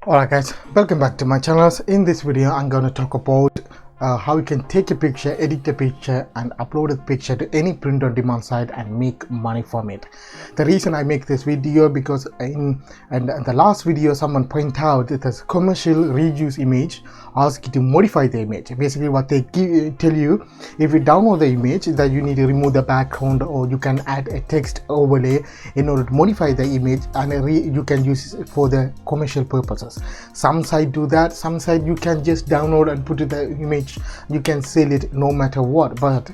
Alright guys, welcome back to my channel. In this video I'm going to talk about how you can take a picture, edit a picture and upload a picture to any print on demand site and make money from it. The reason I make this video because in the last video someone pointed out that this commercial reuse image asks you to modify the image. Basically what they tell you, if you download the image, that you need to remove the background or you can add a text overlay in order to modify the image, and you can use it for the commercial purposes. Some site do that, some site you can just download and put the image, you can sell it no matter what. But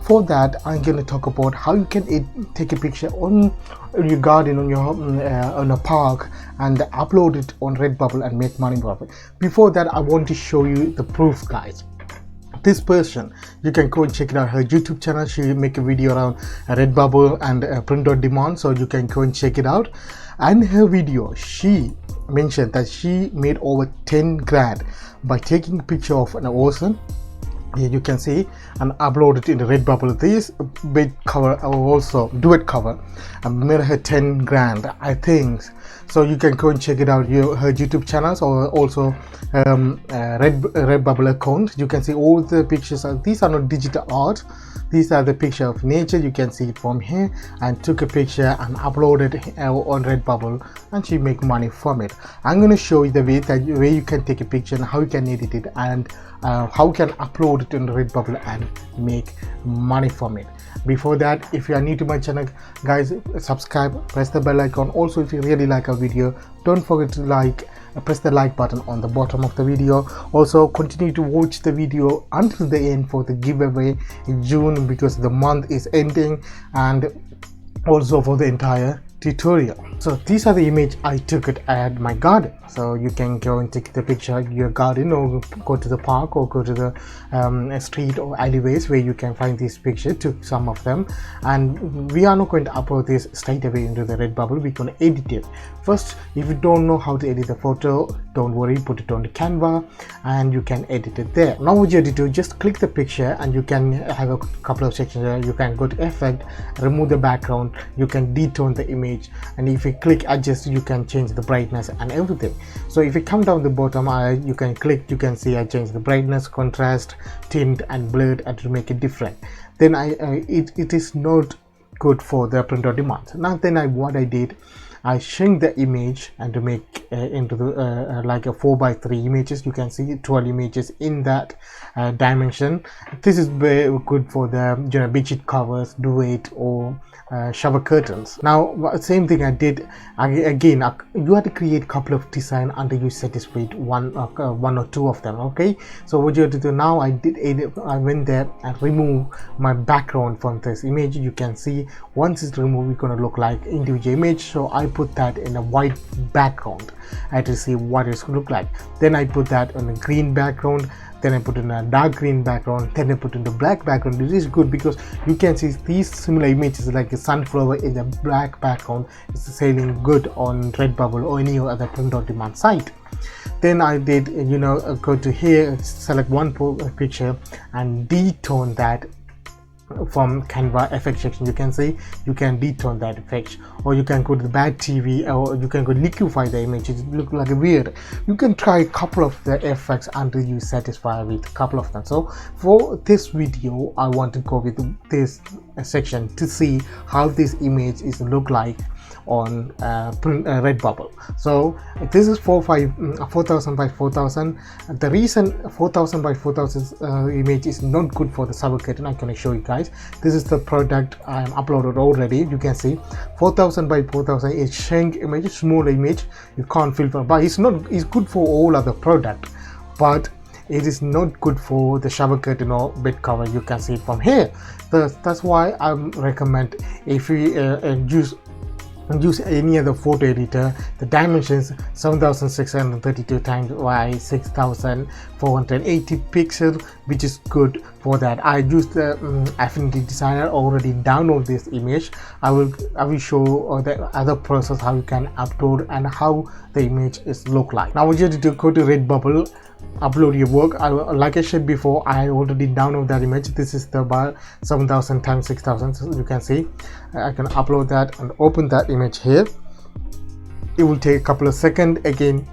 for that I'm going to talk about how you can take a picture on your garden, on your on a park, and upload it on Redbubble and make money from it. Before that I want to show you the proof, guys. This person, you can go and check it out, her YouTube channel. She make a video around Redbubble and print on demand, so you can go and check it out. And her video, she mentioned that she made over 10 grand by taking a picture of an ocean. Here you can see, and upload it in the Redbubble. This big cover also duet cover made her 10 grand, I think. So you can go and check it out, her YouTube channels or also Redbubble account. You can see all the pictures. These are not digital art, these are the picture of nature. You can see it from here, and took a picture and uploaded on Redbubble, and she make money from it. I'm going to show you the way you can take a picture and how you can edit it, and how you can upload it on Redbubble and make money from it. Before that, if you are new to my channel, guys, subscribe, press the bell icon. Also, if you really like our video, don't forget to press the like button on the bottom of the video. Also continue to watch the video until the end for the giveaway in June, because the month is ending, and also for the entire tutorial. So these are the image I took it at my garden. So you can go and take the picture of your garden, or go to the park, or go to the street or alleyways where you can find these pictures. Took some of them, and we are not going to upload this straight away into the Redbubble. We're going to edit it first. If you don't know how to edit the photo, don't worry, put it on the canva and you can edit it there. Now what you have to do, just click the picture and you can have a couple of sections there. You can go to effect, remove the background, you can detone the image, and if you click adjust, you can change the brightness and everything. So if you come down the bottom, you can click, you can see I change the brightness, contrast, tint and blurred, and to make it different. Then it is not good for the print on demand. Now then what I did, I shrink the image and to make into the like a 4x3 images. You can see 12 images in that dimension. This is very good for the bedsheet covers, duvet, or shower curtains. Now same thing I did again. You have to create a couple of design until you satisfied one or two of them. Okay, so what you have to do now, I went there and remove my background from this image. You can see once it's removed, it's going to look like individual image. So I put that in a white background. I had to see what it's look like. Then I put that on a green background, then I put in a dark green background, then I put in the black background. This is good because you can see these similar images like a sunflower in the black background is selling good on Redbubble or any other print on demand site. Then I did go to here, select one picture and detone that from Canva effect section. You can see you can detone that effect, or you can go to the bad TV, or you can go liquefy the image. It look like a weird. You can try a couple of the effects until you satisfy with a couple of them. So for this video I want to go with this section to see how this image is look like on Redbubble. So this is 4000 by 4000. The reason 4000 by 4000 image is not good for the shower curtain, I'm going to show you guys. This is the product I am uploaded already. You can see 4000 by 4000 is shrink image, small image, you can't filter, but it's good for all other product, but it is not good for the shower curtain or bed cover. You can see it from here. That's why I recommend, if you use any other photo editor, the dimensions 7632 times by 6480 pixels, which is good for that. I use the Affinity Designer, already download this image. I will show the other process how you can upload and how the image is look like. Now we just to go to Redbubble, upload your work. Like I said before, I already download that image. This is the bar 7000 times 6000. So you can see I can upload that and open that image here. It will take a couple of seconds. Again,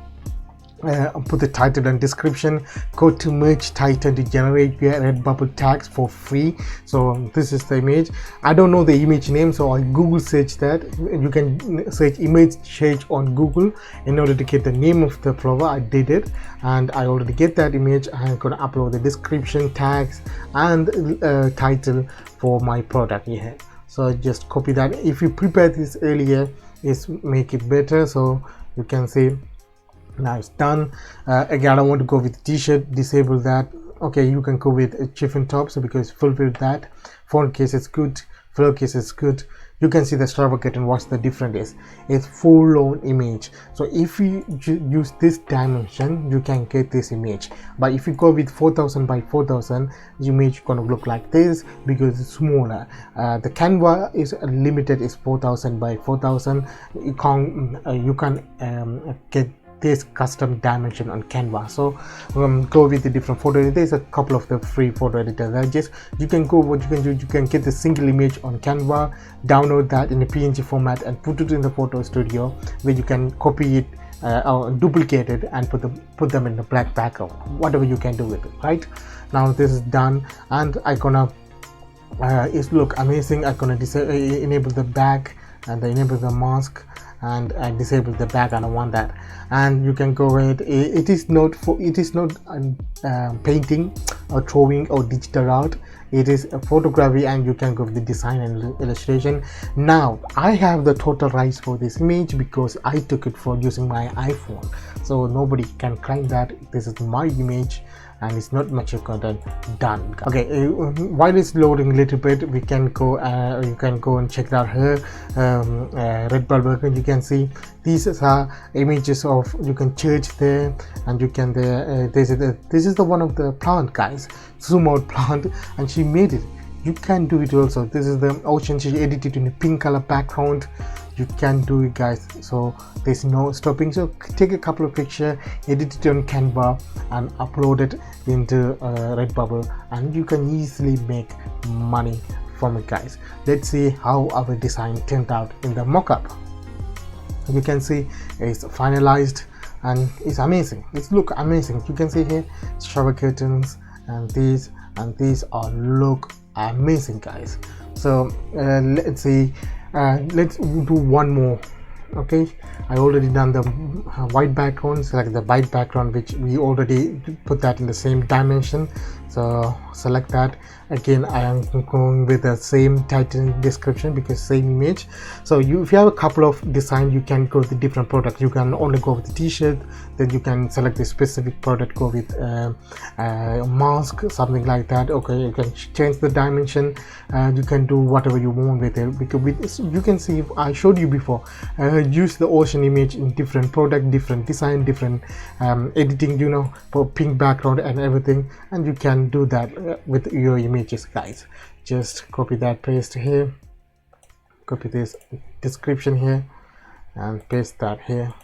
put the title and description. Go to merge title to generate your Redbubble tags for free. So this is the image. I don't know the image name, so I Google search that. You can search image search on Google in order to get the name of the flower. I did it, and I already get that image. I'm gonna upload the description, tags, and title for my product here. So just copy that. If you prepare this earlier, it's make it better. So you can see now it's done. Again, I don't want to go with t-shirt, disable that. Okay, you can go with a chiffon top, so because fulfill that. Font case is good, flow case is good. You can see the extravagant and what's the difference is. It's full-on image. So if you use this dimension, you can get this image. But if you go with 4000 by 4000, the image gonna look like this because it's smaller. The Canva is limited, is 4000 by 4000. You can get this custom dimension on Canva. So go with the different photo editors. There's a couple of the free photo editors. You can go, what you can do, you can get the single image on Canva, download that in a PNG format and put it in the photo studio, where you can copy it or duplicate it and put them in the black background, whatever you can do with it. Right now this is done, and I gonna it look amazing. I'm gonna enable the back and enable the mask, and I disable the back. I don't want that. And you can go ahead. It is not painting or drawing or digital art. It is a photography, and you can go with the design and illustration. Now I have the total rights for this image because I took it for using my iPhone, so nobody can claim that this is my image and it's not much content done. Okay, while it's loading a little bit, we can go you can go and check out her Redbubble. You can see these are images of, you can church there, and you can this is the one of the plant, guys, zoom out plant, and she made it. You can do it also. This is the ocean. She edited in a pink color background. You can do it, guys, so there's no stopping. So take a couple of pictures, edit it on Canva and upload it into Redbubble, and you can easily make money from it, guys. Let's see how our design turned out in the mock-up. You can see it's finalized and it's amazing. It's look amazing. You can see here shower curtains, and these are look amazing, guys. So let's see. Let's do one more. Okay, I already done the white background. Select the white background, which we already put that in the same dimension. So select that. Again, I am going with the same title description because same image. So if you have a couple of design, you can go with the different product. You can only go with the t-shirt, then you can select the specific product, go with mask, something like that. Okay, you can change the dimension. You can do whatever you want with it, because you can see, I showed you before, use the ocean image in different product, different design, different editing, you know, for pink background and everything, and you can do that with your images, guys. Just copy that, paste here, copy this description here and paste that here.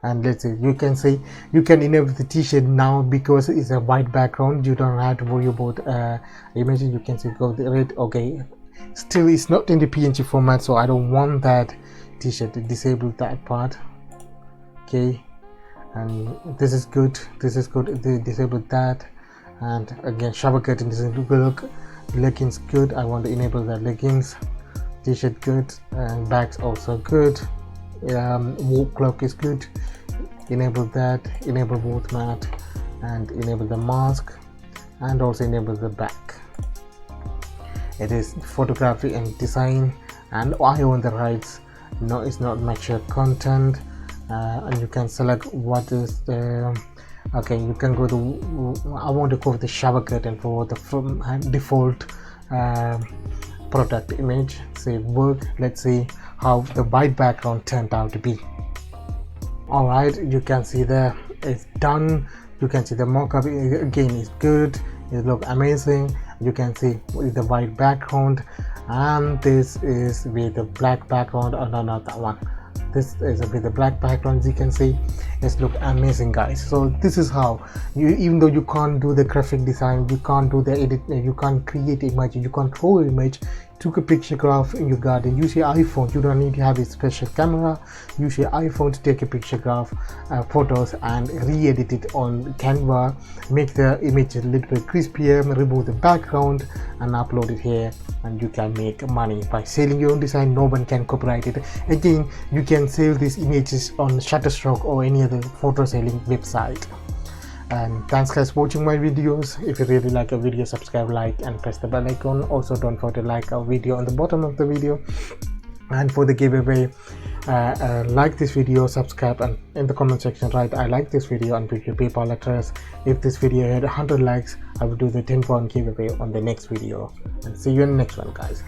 And let's see, you can see you can enable the t-shirt now because it's a white background. You don't have to worry about images. You can see go the red. Okay, still it's not in the PNG format, so I don't want that t-shirt to disable that part. Okay, and this is good, this is good. They disabled that. And again, shower curtain doesn't look, leggings good. I want to enable the leggings. T-shirt good, and bags also good. Wall clock is good. Enable that, enable both mat, and enable the mask, and also enable the back. It is photography and design, and I own the rights. No, it's not mature content, and you can select what is the okay. You can go to, I want to go with the shower curtain for the default product image. Say work. Let's see how the white background turned out to be. All right, you can see there it's done. You can see the mock-up again is good. It looks amazing. You can see with the white background, and this is with the black background. Oh no, not that one. This is with the black background. As you can see, it's look amazing, guys. So this is how you, even though you can't do the graphic design, you can't do the edit, you can't create image, you can't draw image, took a picture graph in your garden. Use your iPhone. You don't need to have a special camera. Use your iPhone to take a picture graph photos and re-edit it on Canva. Make the image a little bit crispier, remove the background and upload it here, and you can make money by selling your own design. No one can copyright it. Again, you can sell these images on Shutterstock or any other photo selling website. And thanks guys for watching my videos. If you really like a video, subscribe, like and press the bell icon. Also don't forget to like our video on the bottom of the video. And for the giveaway, like this video, subscribe, and in the comment section write I like this video and put your PayPal address. If this video had 100 likes, I will do the £10 giveaway on the next video. And see you in the next one guys.